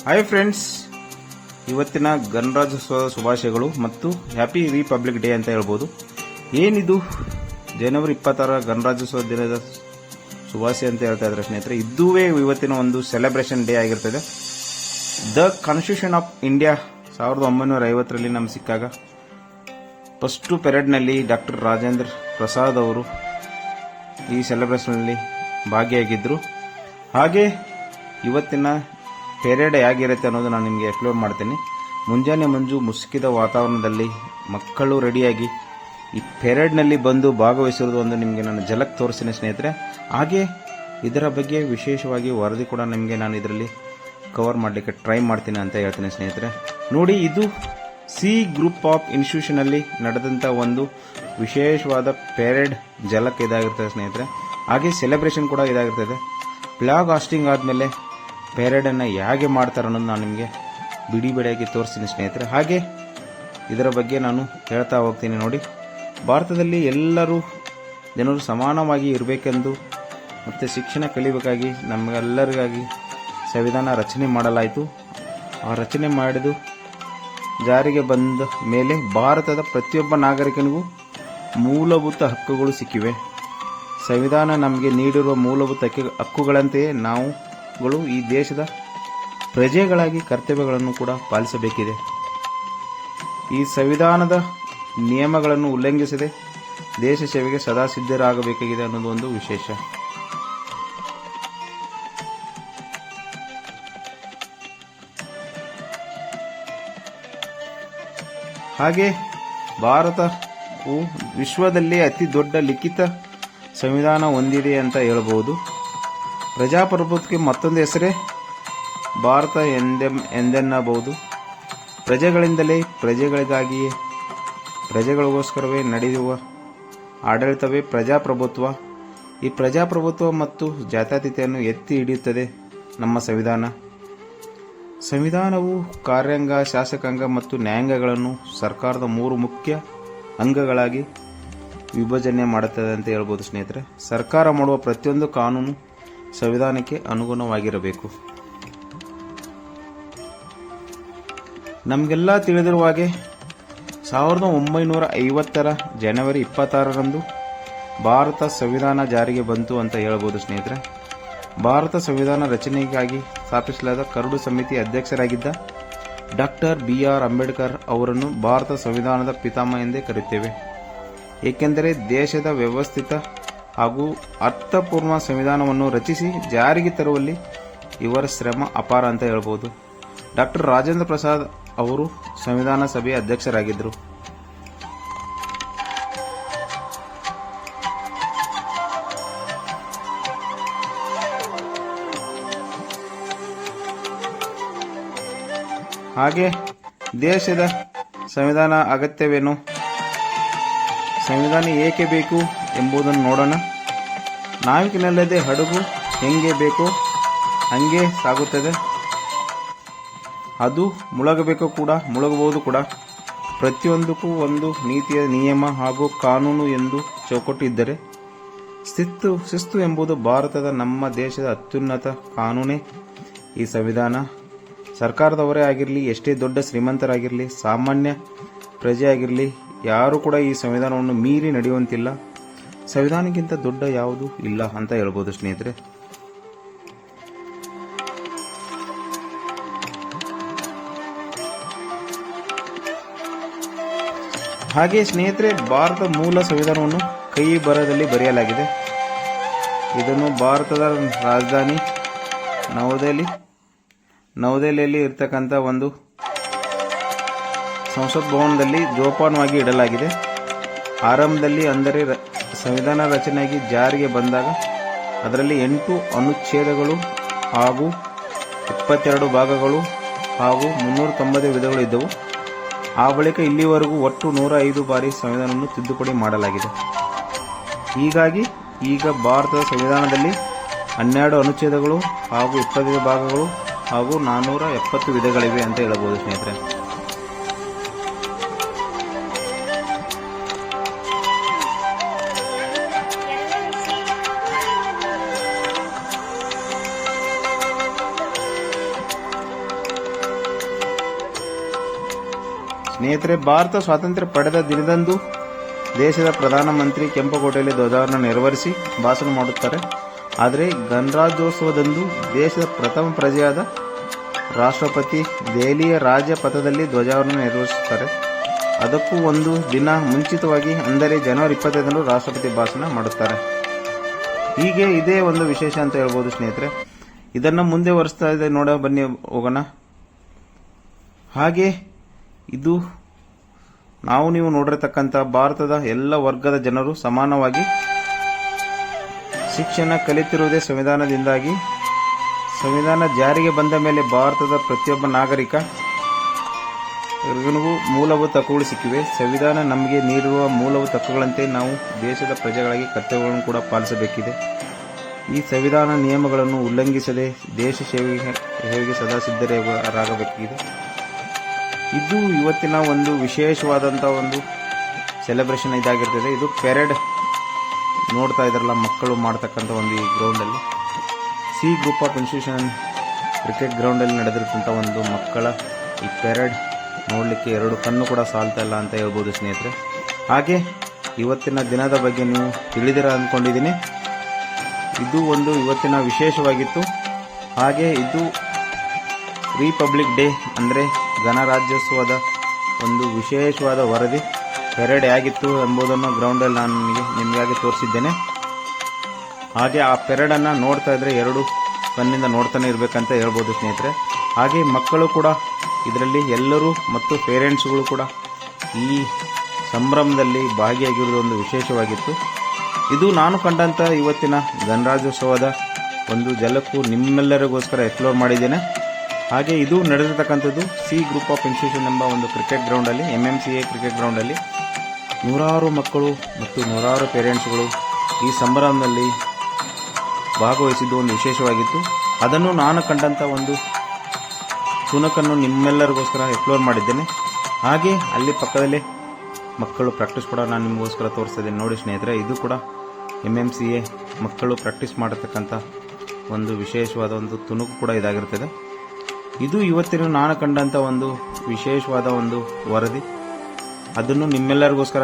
Hi friends, ಇವತ್ತಿನ ಗಣರಾಜ್ಯೋತ್ಸವದ ಶುಭಾಶಯಗಳು ಮತ್ತು ಹ್ಯಾಪಿ ರಿಪಬ್ಲಿಕ್ ಡೇ ಅಂತ ಹೇಳ್ಬೋದು. ಏನಿದು ಜನವರಿ 26 ಗಣರಾಜ್ಯೋತ್ಸವ ದಿನದ ಶುಭಾಶಯ ಅಂತ ಹೇಳ್ತಾ ಇದ್ದಾರೆ ಸ್ನೇಹಿತರೆ. ಇದುವೇ ಇವತ್ತಿನ ಒಂದು ಸೆಲೆಬ್ರೇಷನ್ ಡೇ ಆಗಿರ್ತದೆ. ದ ಕಾನ್ಸ್ಟಿಟ್ಯೂಷನ್ ಆಫ್ ಇಂಡಿಯಾ 1950ರಲ್ಲಿ ನಮ್ಗೆ ಸಿಕ್ಕಾಗ ಫಸ್ಟು ಪೆರೇಡ್ನಲ್ಲಿ ಡಾಕ್ಟರ್ ರಾಜೇಂದ್ರ ಪ್ರಸಾದ್ ಅವರು ಈ ಸೆಲೆಬ್ರೇಷನ್ನಲ್ಲಿ ಭಾಗಿಯಾಗಿದ್ದರು. ಹಾಗೆ ಇವತ್ತಿನ ಪೆರೇಡ್ ಹೇಗಿರುತ್ತೆ ಅನ್ನೋದು ನಾನು ನಿಮಗೆ ಎಕ್ಸ್ಪ್ಲೇನ್ ಮಾಡ್ತೀನಿ. ಮುಂಜಾನೆ ಮಂಜು ಮುಸುಕಿದ ವಾತಾವರಣದಲ್ಲಿ ಮಕ್ಕಳು ರೆಡಿಯಾಗಿ ಈ ಪೆರೇಡ್ನಲ್ಲಿ ಬಂದು ಭಾಗವಹಿಸಿರೋದು ಒಂದು ನಿಮಗೆ ನಾನು ಝಲಕ್ ತೋರಿಸ್ತೀನಿ ಸ್ನೇಹಿತರೆ. ಹಾಗೆ ಇದರ ಬಗ್ಗೆ ವಿಶೇಷವಾಗಿ ವರದಿ ಕೂಡ ನಿಮಗೆ ನಾನು ಇದರಲ್ಲಿ ಕವರ್ ಮಾಡಲಿಕ್ಕೆ ಟ್ರೈ ಮಾಡ್ತೀನಿ ಅಂತ ಹೇಳ್ತೀನಿ ಸ್ನೇಹಿತರೆ. ನೋಡಿ, ಇದು ಸಿ ಗ್ರೂಪ್ ಆಫ್ ಇನ್ಸ್ಟಿಟ್ಯೂಷನಲ್ಲಿ ನಡೆದಂಥ ಒಂದು ವಿಶೇಷವಾದ ಪೆರೇಡ್ ಝಲಕ್ ಇದಾಗಿರ್ತದೆ ಸ್ನೇಹಿತರೆ. ಹಾಗೆ ಸೆಲೆಬ್ರೇಷನ್ ಕೂಡ ಇದಾಗಿರ್ತದೆ. ಫ್ಲಾಗ್ ಹಾಸ್ಟಿಂಗ್ ಆದಮೇಲೆ ಪೆರೇಡನ್ನು ಹೇಗೆ ಮಾಡ್ತಾರೆ ಅನ್ನೋದು ನಾನು ನಿಮಗೆ ಬಿಡಿಯಾಗಿ ತೋರಿಸ್ತೀನಿ ಸ್ನೇಹಿತರೆ. ಹಾಗೆ ಇದರ ಬಗ್ಗೆ ನಾನು ಹೇಳ್ತಾ ಹೋಗ್ತೀನಿ. ನೋಡಿ, ಭಾರತದಲ್ಲಿ ಎಲ್ಲರೂ ಜನರು ಸಮಾನವಾಗಿ ಇರಬೇಕೆಂದು ಮತ್ತು ಶಿಕ್ಷಣ ಕಲಿಬೇಕಾಗಿ ನಮಗೆಲ್ಲರಿಗಾಗಿ ಸಂವಿಧಾನ ರಚನೆ ಮಾಡಲಾಯಿತು. ಆ ರಚನೆ ಮಾಡಿದು ಜಾರಿಗೆ ಬಂದ ಮೇಲೆ ಭಾರತದ ಪ್ರತಿಯೊಬ್ಬ ನಾಗರಿಕನಿಗೂ ಮೂಲಭೂತ ಹಕ್ಕುಗಳು ಸಿಕ್ಕಿವೆ. ಸಂವಿಧಾನ ನಮಗೆ ನೀಡಿರುವ ಮೂಲಭೂತ ಹಕ್ಕುಗಳಂತೆಯೇ ನಾವುಗಳು ಈ ದೇಶದ ಪ್ರಜೆಗಳಾಗಿ ಕರ್ತವ್ಯಗಳನ್ನು ಕೂಡ ಪಾಲಿಸಬೇಕಿದೆ. ಈ ಸಂವಿಧಾನದ ನಿಯಮಗಳನ್ನು ಉಲ್ಲಂಘಿಸದೆ ದೇಶ ಸೇವೆಗೆ ಸದಾ ಸಿದ್ಧರಾಗಬೇಕಾಗಿದೆ ಅನ್ನೋದು ಒಂದು ವಿಶೇಷ. ಹಾಗೆ ಭಾರತವು ವಿಶ್ವದಲ್ಲಿ ಅತಿ ದೊಡ್ಡ ಲಿಖಿತ ಸಂವಿಧಾನ ಹೊಂದಿದೆ ಅಂತ ಹೇಳಬಹುದು. ಪ್ರಜಾಪ್ರಭುತ್ವಕ್ಕೆ ಮತ್ತೊಂದು ಹೆಸರೇ ಭಾರತ ಎಂದೆನ್ನಬಹುದು. ಪ್ರಜೆಗಳಿಂದಲೇ ಪ್ರಜೆಗಳಿಗಾಗಿಯೇ ಪ್ರಜೆಗಳಿಗೋಸ್ಕರವೇ ನಡೆಯುವ ಆಡಳಿತವೇ ಪ್ರಜಾಪ್ರಭುತ್ವ. ಈ ಪ್ರಜಾಪ್ರಭುತ್ವ ಮತ್ತು ಜಾತ್ಯತೀತತೆಯನ್ನು ಎತ್ತಿ ಹಿಡಿಯುತ್ತದೆ ನಮ್ಮ ಸಂವಿಧಾನ. ಸಂವಿಧಾನವು ಕಾರ್ಯಾಂಗ, ಶಾಸಕಾಂಗ ಮತ್ತು ನ್ಯಾಯಾಂಗಗಳನ್ನು ಸರ್ಕಾರದ 3 ಮುಖ್ಯ ಅಂಗಗಳಾಗಿ ವಿಭಜನೆ ಮಾಡುತ್ತದೆ ಅಂತ ಹೇಳ್ಬೋದು ಸ್ನೇಹಿತರೆ. ಸರ್ಕಾರ ಮಾಡುವ ಪ್ರತಿಯೊಂದು ಕಾನೂನು ಸಂವಿಧಾನಕ್ಕೆ ಅನುಗುಣವಾಗಿರಬೇಕು. ನಮಗೆಲ್ಲ ತಿಳಿದಿರುವ ಹಾಗೆ 1950ರ ಜನವರಿ 26ರಂದು ಭಾರತ ಸಂವಿಧಾನ ಜಾರಿಗೆ ಬಂತು ಅಂತ ಹೇಳ್ಬೋದು ಸ್ನೇಹಿತರೆ. ಭಾರತ ಸಂವಿಧಾನ ರಚನೆಗಾಗಿ ಸ್ಥಾಪಿಸಲಾದ ಕರಡು ಸಮಿತಿ ಅಧ್ಯಕ್ಷರಾಗಿದ್ದ ಡಾಕ್ಟರ್ BR ಅಂಬೇಡ್ಕರ್ ಅವರನ್ನು ಭಾರತ ಸಂವಿಧಾನದ ಪಿತಾಮಹ ಎಂದೇ ಕರೆಯುತ್ತೇವೆ. ಏಕೆಂದರೆ ದೇಶದ ವ್ಯವಸ್ಥಿತ ಹಾಗೂ ಅರ್ಥಪೂರ್ಣ ಸಂವಿಧಾನವನ್ನು ರಚಿಸಿ ಜಾರಿಗೆ ತರುವಲ್ಲಿ ಇವರ ಶ್ರಮ ಅಪಾರ ಅಂತ ಹೇಳ್ಬೋದು. ಡಾಕ್ಟರ್ ರಾಜೇಂದ್ರ ಪ್ರಸಾದ್ ಅವರು ಸಂವಿಧಾನ ಸಭೆಯ ಅಧ್ಯಕ್ಷರಾಗಿದ್ದರು. ಹಾಗೆ ದೇಶದ ಸಂವಿಧಾನ ಅಗತ್ಯವೇನು, ಸಂವಿಧಾನ ಏಕೆ ಬೇಕು ಎಂಬುದನ್ನು ನೋಡೋಣ. ನಾವಿಕನಲ್ಲದೆ ಹಡಗು ಹೆಂಗೆ ಬೇಕೋ ಹಂಗೆ ಸಾಗುತ್ತದೆ. ಅದು ಮುಳುಗಬೇಕು ಕೂಡ, ಮುಳುಗಬಹುದು ಕೂಡ. ಪ್ರತಿಯೊಂದಕ್ಕೂ ಒಂದು ನೀತಿಯ ನಿಯಮ ಹಾಗೂ ಕಾನೂನು ಎಂದು ಚೌಕಟ್ಟು ಇದ್ದರೆ ಶಿಸ್ತು ಎಂಬುದು ಭಾರತದ ನಮ್ಮ ದೇಶದ ಅತ್ಯುನ್ನತ ಕಾನೂನೇ ಈ ಸಂವಿಧಾನ. ಸರ್ಕಾರದವರೇ ಆಗಿರಲಿ, ಎಷ್ಟೇ ದೊಡ್ಡ ಶ್ರೀಮಂತರಾಗಿರಲಿ, ಸಾಮಾನ್ಯ ಪ್ರಜೆ ಆಗಿರಲಿ, ಯಾರು ಕೂಡ ಈ ಸಂವಿಧಾನವನ್ನು ಮೀರಿ ನಡೆಯುವಂತಿಲ್ಲ. ಸಂವಿಧಾನಕ್ಕಿಂತ ದೊಡ್ಡ ಯಾವುದೂ ಇಲ್ಲ ಅಂತ ಹೇಳ್ಬೋದು ಸ್ನೇಹಿತರೆ. ಹಾಗೆ ಸ್ನೇಹಿತರೆ, ಭಾರತ ಮೂಲ ಸಂವಿಧಾನವನ್ನು ಕೈ ಬರಹದಲ್ಲಿ ಬರೆಯಲಾಗಿದೆ. ಇದನ್ನು ಭಾರತದ ರಾಜಧಾನಿ ನವದೆಹಲಿಯಲ್ಲಿ ಇರತಕ್ಕಂಥ ಒಂದು ಸಂಸತ್ ಭವನದಲ್ಲಿ ಜೋಪಾನವಾಗಿ ಇಡಲಾಗಿದೆ. ಆರಂಭದಲ್ಲಿ ಅಂದರೆ ಸಂವಿಧಾನ ರಚನೆಯಾಗಿ ಜಾರಿಗೆ ಬಂದಾಗ ಅದರಲ್ಲಿ 8 ಅನುಚ್ಛೇದಗಳು ಹಾಗೂ 22 ಭಾಗಗಳು ಹಾಗೂ 390 ವಿಧಗಳು ಇದ್ದವು. ಆ ಬಳಿಕ ಇಲ್ಲಿವರೆಗೂ ಒಟ್ಟು 105 ಬಾರಿ ಸಂವಿಧಾನವನ್ನು ತಿದ್ದುಪಡಿ ಮಾಡಲಾಗಿದೆ. ಹೀಗಾಗಿ ಈಗ ಭಾರತದ ಸಂವಿಧಾನದಲ್ಲಿ 12 ಅನುಚ್ಛೇದಗಳು ಹಾಗೂ 25 ಭಾಗಗಳು ಹಾಗೂ 470 ವಿಧಗಳಿವೆ ಅಂತ ಹೇಳಬಹುದು ಸ್ನೇಹಿತರೆ. ಸ್ನೇಹಿತರೆ, ಭಾರತ ಸ್ವಾತಂತ್ರ್ಯ ಪಡೆದ ದಿನದಂದು ದೇಶದ ಪ್ರಧಾನಮಂತ್ರಿ ಕೆಂಪುಕೋಟೆಯಲ್ಲಿ ಧ್ವಜಾರೋಹಣ ನೆರವೇರಿಸಿ ಭಾಷಣ ಮಾಡುತ್ತಾರೆ. ಆದರೆ ಗಣರಾಜ್ಯೋತ್ಸವದಂದು ದೇಶದ ಪ್ರಥಮ ಪ್ರಜೆಯಾದ ರಾಷ್ಟ್ರಪತಿ ದೆಹಲಿಯ ರಾಜಪಥದಲ್ಲಿ ಧ್ವಜಾರೋಹಣ ನೆರವೇರಿಸುತ್ತಾರೆ. ಅದಕ್ಕೂ ಒಂದು ದಿನ ಮುಂಚಿತವಾಗಿ ಅಂದರೆ ಜನವರಿ 25ರಂದು ರಾಷ್ಟ್ರಪತಿ ಭಾಷಣ ಮಾಡುತ್ತಾರೆ. ಹೀಗೆ ಇದೇ ಒಂದು ವಿಶೇಷ ಅಂತ ಹೇಳ್ಬೋದು ಸ್ನೇಹಿತರೆ. ಇದನ್ನ ಮುಂದೆ ವರ್ಷತಾ ಇದೆ ಬನ್ನಿ ಹೋಗೋಣ. ಹಾಗೆ ಇದು ನೀವು ನೋಡಿರತಕ್ಕಂಥ ಭಾರತದ ಎಲ್ಲ ವರ್ಗದ ಜನರು ಸಮಾನವಾಗಿ ಶಿಕ್ಷಣ ಕಲಿತಿರುವುದೇ ಸಂವಿಧಾನದಿಂದಾಗಿ. ಸಂವಿಧಾನ ಜಾರಿಗೆ ಬಂದ ಮೇಲೆ ಭಾರತದ ಪ್ರತಿಯೊಬ್ಬ ನಾಗರಿಕ ಮೂಲಭೂತ ಹಕ್ಕುಗಳು ಸಿಕ್ಕಿವೆ. ಸಂವಿಧಾನ ನಮಗೆ ನೀಡಿರುವ ಮೂಲಭೂತ ಹಕ್ಕುಗಳಂತೆ ನಾವು ದೇಶದ ಪ್ರಜೆಗಳಾಗಿ ಕರ್ತವ್ಯಗಳನ್ನು ಕೂಡ ಪಾಲಿಸಬೇಕಿದೆ. ಈ ಸಂವಿಧಾನ ನಿಯಮಗಳನ್ನು ಉಲ್ಲಂಘಿಸದೆ ದೇಶ ಸೇವೆಗೆ ಸದಾ ಸಿದ್ಧರಾಗಬೇಕಿದೆ. ಇದು ಇವತ್ತಿನ ಒಂದು ವಿಶೇಷವಾದಂಥ ಒಂದು ಸೆಲೆಬ್ರೇಷನ್ ಇದಾಗಿರ್ತದೆ. ಇದು ಪೆರೇಡ್ ನೋಡ್ತಾ ಇದ್ದಾರಲ್ಲ ಮಕ್ಕಳು ಮಾಡ್ತಕ್ಕಂಥ ಒಂದು ಈ ಗ್ರೌಂಡಲ್ಲಿ, C group of institution cricket ಗ್ರೌಂಡಲ್ಲಿ ನಡೆದಿರ್ತಂಥ ಒಂದು ಮಕ್ಕಳ ಈ ಪೆರೇಡ್ ನೋಡಲಿಕ್ಕೆ ಎರಡು ಕಣ್ಣು ಕೂಡ ಸಾಲ್ತಾ ಇಲ್ಲ ಅಂತ ಹೇಳ್ಬೋದು ಸ್ನೇಹಿತರೆ. ಹಾಗೆ ಇವತ್ತಿನ ದಿನದ ಬಗ್ಗೆ ನೀವು ತಿಳಿದಿರ ಅಂದ್ಕೊಂಡಿದ್ದೀನಿ. ಇದು ಒಂದು ಇವತ್ತಿನ ವಿಶೇಷವಾಗಿತ್ತು. ಹಾಗೆ ಇದು ರಿಪಬ್ಲಿಕ್ ಡೇ ಅಂದರೆ ಗಣರಾಜ್ಯೋತ್ಸವದ ಒಂದು ವಿಶೇಷವಾದ ವರದಿ ಪೆರೇಡ್ ಹೇಗಿತ್ತು ಎಂಬುದನ್ನು ಗ್ರೌಂಡಲ್ಲಿ ನಾನು ನಿಮಗಾಗಿ ತೋರಿಸಿದ್ದೇನೆ. ಹಾಗೆ ಆ ಪೆರೇಡನ್ನು ನೋಡ್ತಾ ಇದ್ರೆ ಎರಡು ಕಣ್ಣಿಂದ ನೋಡ್ತಾನೆ ಇರಬೇಕಂತ ಹೇಳ್ಬೋದು ಸ್ನೇಹಿತರೆ. ಹಾಗೆ ಮಕ್ಕಳು ಕೂಡ ಇದರಲ್ಲಿ ಎಲ್ಲರೂ ಮತ್ತು ಪೇರೆಂಟ್ಸ್ಗಳು ಕೂಡ ಈ ಸಂಭ್ರಮದಲ್ಲಿ ಭಾಗಿಯಾಗಿರುವುದು ಒಂದು ವಿಶೇಷವಾಗಿತ್ತು. ಇದು ನಾನು ಕಂಡಂಥ ಇವತ್ತಿನ ಗಣರಾಜ್ಯೋತ್ಸವದ ಒಂದು ಜಲಕ್ಕೂ ನಿಮ್ಮೆಲ್ಲರಿಗೋಸ್ಕರ ಎಕ್ಸ್ಪ್ಲೋರ್ ಮಾಡಿದ್ದೇನೆ. ಹಾಗೆ ಇದು ನಡೆದಿರ್ತಕ್ಕಂಥದ್ದು ಸಿ ಗ್ರೂಪ್ ಆಫ್ ಇನ್ಸ್ಟಿಟ್ಯೂಷನ್ ಎಂಬ ಒಂದು ಕ್ರಿಕೆಟ್ ಗ್ರೌಂಡಲ್ಲಿ, MMCA ಕ್ರಿಕೆಟ್ ಗ್ರೌಂಡಲ್ಲಿ ನೂರಾರು ಮಕ್ಕಳು ಮತ್ತು ನೂರಾರು ಪೇರೆಂಟ್ಸ್ಗಳು ಈ ಸಂಭ್ರಮದಲ್ಲಿ ಭಾಗವಹಿಸಿದ್ದು ಒಂದು ವಿಶೇಷವಾಗಿತ್ತು. ಅದನ್ನು ನಾನು ಕಂಡಂಥ ಒಂದು ತುಣುಕನ್ನು ನಿಮ್ಮೆಲ್ಲರಿಗೋಸ್ಕರ ಎಕ್ಸ್ಪ್ಲೋರ್ ಮಾಡಿದ್ದೇನೆ. ಹಾಗೆ ಅಲ್ಲಿ ಪಕ್ಕದಲ್ಲೇ ಮಕ್ಕಳು ಪ್ರಾಕ್ಟೀಸ್ ಕೂಡ ನಾನು ನಿಮಗೋಸ್ಕರ ತೋರಿಸ್ತಾ ಇದ್ದೇನೆ. ನೋಡಿ ಸ್ನೇಹಿತರೆ, ಇದು ಕೂಡ MMCA ಮಕ್ಕಳು ಪ್ರಾಕ್ಟೀಸ್ ಮಾಡತಕ್ಕಂಥ ಒಂದು ವಿಶೇಷವಾದ ಒಂದು ತುಣುಕು ಕೂಡ ಇದಾಗಿರ್ತದೆ. ಇದು ಇವತ್ತಿನ ನಾನು ಕಂಡಂಥ ಒಂದು ವಿಶೇಷವಾದ ಒಂದು ವರದಿ. ಅದನ್ನು ನಿಮ್ಮೆಲ್ಲರಿಗೋಸ್ಕರ